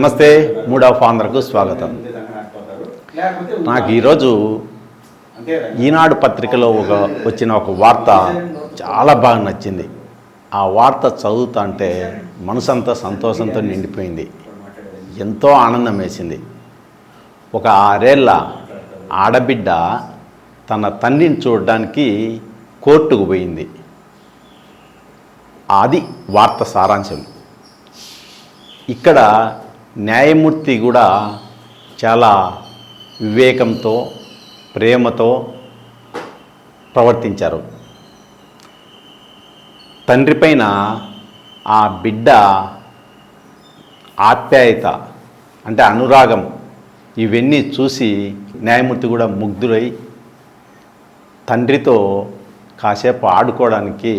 నమస్తే mood of ఆంధ్రకు స్వాగతం. నాకు ఈరోజు ఈనాడు పత్రికలో వచ్చిన ఒక వార్త చాలా బాగా నచ్చింది. ఆ వార్త చదువుతా అంటే మనసంతా సంతోషంతో నిండిపోయింది. ఎంతో ఆనందం వేసింది. ఒక 6 ఏళ్ల ఆడబిడ్డ తన తండ్రిని చూడడానికి కోర్టుకు పోయింది. అది వార్త సారాంశం. ఇక్కడ న్యాయమూర్తి కూడా చాలా వివేకంతో ప్రేమతో ప్రవర్తించారు. తండ్రి పైన ఆ బిడ్డ ఆప్యాయత అంటే అనురాగం ఇవన్నీ చూసి న్యాయమూర్తి కూడా ముగ్ధులై తండ్రితో కాసేపు ఆడుకోవడానికి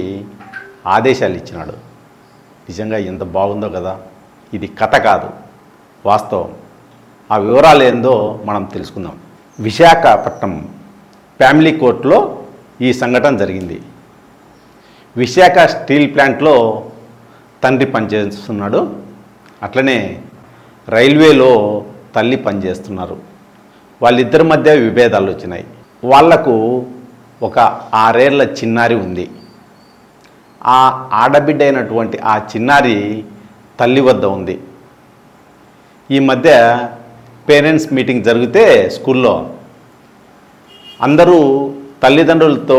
ఆదేశాలు ఇచ్చినాడు. నిజంగా ఎంత బాగుందో కదా. ఇది కథ కాదు, వాస్తవం. ఆ వివరాలు ఏందో మనం తెలుసుకుందాం. విశాఖపట్నం ఫ్యామిలీ కోర్టులో ఈ సంఘటన జరిగింది. విశాఖ స్టీల్ ప్లాంట్లో తండ్రి పనిచేస్తున్నాడు, అట్లనే రైల్వేలో తల్లి పనిచేస్తున్నారు. వాళ్ళిద్దరి మధ్య విభేదాలు వచ్చినాయి. వాళ్లకు ఒక 6 ఏళ్ల చిన్నారి ఉంది. ఆ ఆడబిడ్డ అయినటువంటి ఆ చిన్నారి తల్లి వద్ద ఉంది. ఈ మధ్య పేరెంట్స్ మీటింగ్ జరిగితే స్కూల్లో అందరూ తల్లిదండ్రులతో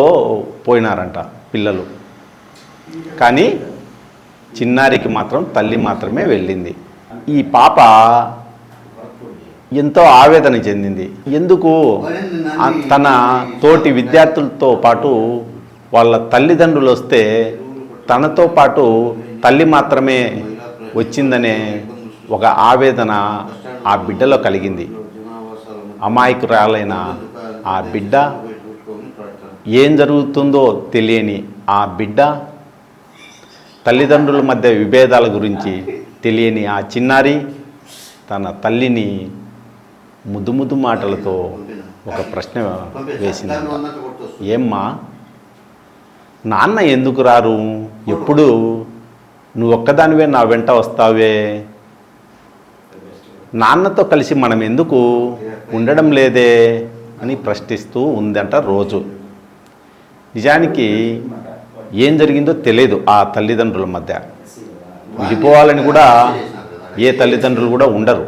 పోయినారంట పిల్లలు, కానీ చిన్నారికి మాత్రం తల్లి మాత్రమే వెళ్ళింది. ఈ పాప ఎంతో ఆవేదన చెందింది. ఎందుకు తన తోటి విద్యార్థులతో పాటు వాళ్ళ తల్లిదండ్రులు వస్తే తనతో పాటు తల్లి మాత్రమే వచ్చిందనే ఒక ఆవేదన ఆ బిడ్డలో కలిగింది. అమాయకురాలైన ఆ బిడ్డ, ఏం జరుగుతుందో తెలియని ఆ బిడ్డ, తల్లిదండ్రుల మధ్య విభేదాల గురించి తెలియని ఆ చిన్నారి తన తల్లిని ముద్దు ముద్దు మాటలతో ఒక ప్రశ్న వేసింది. ఏమ్మా, నాన్న ఎందుకు రారు? ఎప్పుడు నువ్వు ఒక్కదానివే నా వెంట వస్తావే, నాన్నతో కలిసి మనం ఎందుకు ఉండడం లేదే అని ప్రశ్నిస్తూ ఉందంట రోజు. నిజానికి ఏం జరిగిందో తెలియదు ఆ తల్లిదండ్రుల మధ్య. విడిపోవాలని కూడా ఏ తల్లిదండ్రులు కూడా ఉండరు.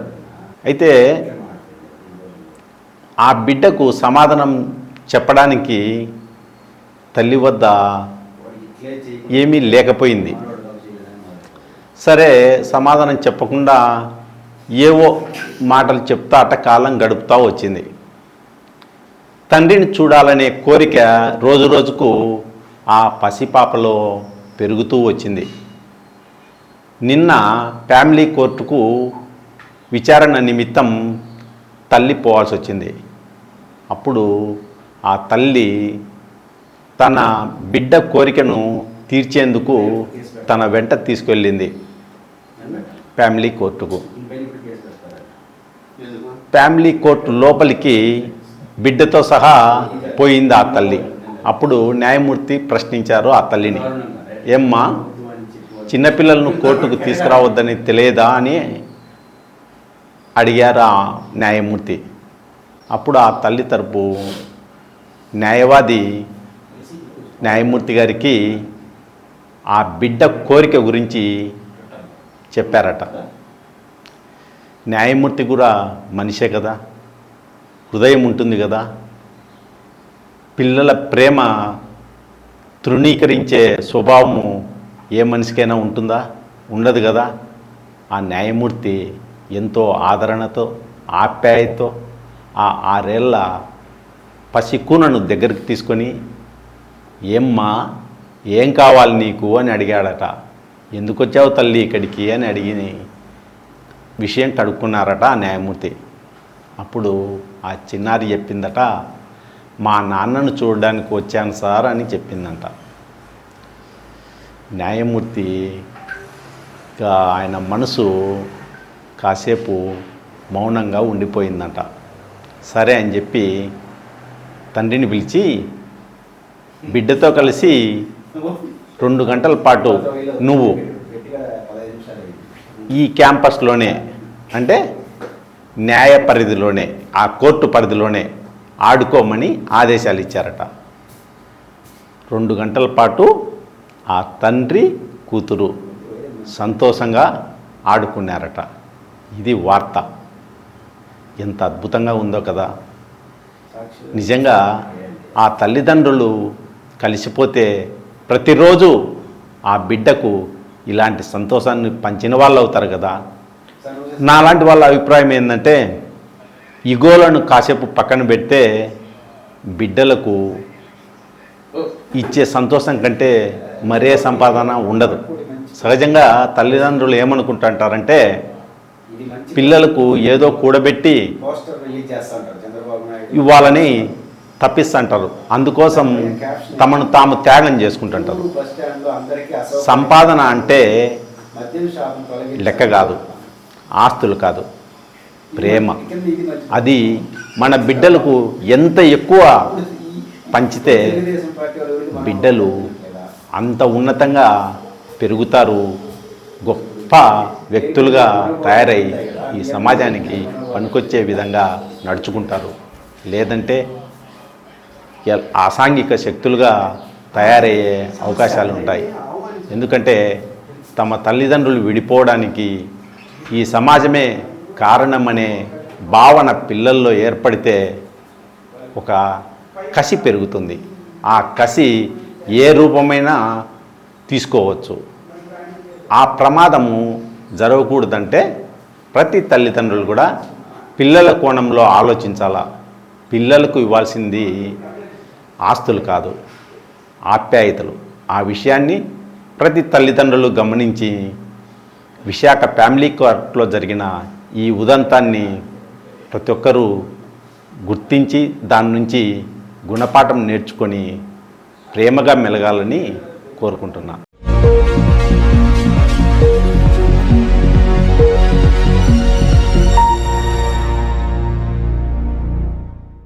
అయితే ఆ బిడ్డకు సమాధానం చెప్పడానికి తల్లి వద్ద ఏమీ లేకపోయింది. సరే, సమాధానం చెప్పకుండా ఏవో మాటలు చెప్తా అట్ట కాలం గడుపుతూ వచ్చింది. తండ్రిని చూడాలనే కోరిక రోజు రోజుకు ఆ పసిపాపలో పెరుగుతూ వచ్చింది. నిన్న ఫ్యామిలీ కోర్టుకు విచారణ నిమిత్తం తల్లి పోవాల్సి వచ్చింది. అప్పుడు ఆ తల్లి తన బిడ్డ కోరికను తీర్చేందుకు తన వెంట తీసుకెళ్ళింది ఫ్యామిలీ కోర్టుకు. ఫ్యామిలీ కోర్టు లోపలికి బిడ్డతో సహా పోయింది ఆ తల్లి. అప్పుడు న్యాయమూర్తి ప్రశ్నించారు ఆ తల్లిని, ఏమ్మా, చిన్నపిల్లలను కోర్టుకు తీసుకురావద్దని తెలియదా అని అడిగారు ఆ న్యాయమూర్తి. అప్పుడు ఆ తల్లి తరపు న్యాయవాది న్యాయమూర్తి గారికి ఆ బిడ్డ కోరిక గురించి చెప్పారట. న్యాయమూర్తి కూడా మనిషే కదా, హృదయం ఉంటుంది కదా. పిల్లల ప్రేమ తృణీకరించే స్వభావము ఏ మనిషికైనా ఉంటుందా? ఉండదు కదా. ఆ న్యాయమూర్తి ఎంతో ఆదరణతో ఆప్యాయతతో ఆ 6 ఏళ్ల పసికూనను దగ్గరికి తీసుకొని, ఏమ్మా, ఏం కావాలి నీకు అని అడిగాడట. ఎందుకు వచ్చావు తల్లి ఇక్కడికి అని అడిగి విషయం కడుక్కున్నారట ఆ న్యాయమూర్తి. అప్పుడు ఆ చిన్నారి చెప్పిందట, మా నాన్నను చూడడానికి వచ్చాను సార్ అని చెప్పిందంట. న్యాయమూర్తి ఆయన మనసు కాసేపు మౌనంగా ఉండిపోయిందంట. సరే అని చెప్పి తండ్రిని పిలిచి బిడ్డతో కలిసి 2 గంటల పాటు నువ్వు ఈ క్యాంపస్లోనే అంటే న్యాయ పరిధిలోనే, ఆ కోర్టు పరిధిలోనే ఆడుకోమని ఆదేశాలు ఇచ్చారట. 2 గంటల పాటు ఆ తండ్రి కూతురు సంతోషంగా ఆడుకున్నారట. ఇది వార్త. ఎంత అద్భుతంగా ఉందో కదా. నిజంగా ఆ తల్లిదండ్రులు కలిసిపోతే ప్రతిరోజు ఆ బిడ్డకు ఇలాంటి సంతోషాన్ని పంచిన వాళ్ళు అవుతారు కదా. నాలాంటి వాళ్ళ అభిప్రాయం ఏంటంటే, ఇగోలను కాసేపు పక్కన పెడితే బిడ్డలకు ఇచ్చే సంతోషం కంటే మరే సంపాదన ఉండదు. సహజంగా తల్లిదండ్రులు ఏమనుకుంటుంటారంటే, పిల్లలకు ఏదో కూడబెట్టి ఇవ్వాలని తప్పిస్తుంటారు. అందుకోసం తమను తాము త్యాగం చేసుకుంటుంటారు. సంపాదన అంటే లెక్క కాదు, ఆస్తులు కాదు, ప్రేమ. అది మన బిడ్డలకు ఎంత ఎక్కువ పంచితే బిడ్డలు అంత ఉన్నతంగా పెరుగుతారు, గొప్ప వ్యక్తులుగా తయారై ఈ సమాజానికి పనికొచ్చే విధంగా నడుచుకుంటారు. లేదంటే అసాంఘిక శక్తులుగా తయారయ్యే అవకాశాలు ఉంటాయి. ఎందుకంటే తమ తల్లిదండ్రులు విడిపోవడానికి ఈ సమాజమే కారణమనే భావన పిల్లల్లో ఏర్పడితే ఒక కసి పెరుగుతుంది. ఆ కసి ఏ రూపమైనా తీసుకోవచ్చు. ఆ ప్రమాదము జరగకూడదంటే ప్రతి తల్లిదండ్రులు కూడా పిల్లల కోణంలో ఆలోచించాలా. పిల్లలకు ఇవ్వాల్సింది ఆస్తులు కాదు, ఆప్యాయతలు. ఆ విషయాన్ని ప్రతి తల్లిదండ్రులు గమనించి విశాఖ ఫ్యామిలీ కోర్టులో జరిగిన ఈ ఉదంతాన్ని ప్రతి ఒక్కరూ గుర్తించి దాని నుంచి గుణపాఠం నేర్చుకొని ప్రేమగా మెలగాలని కోరుకుంటున్నా.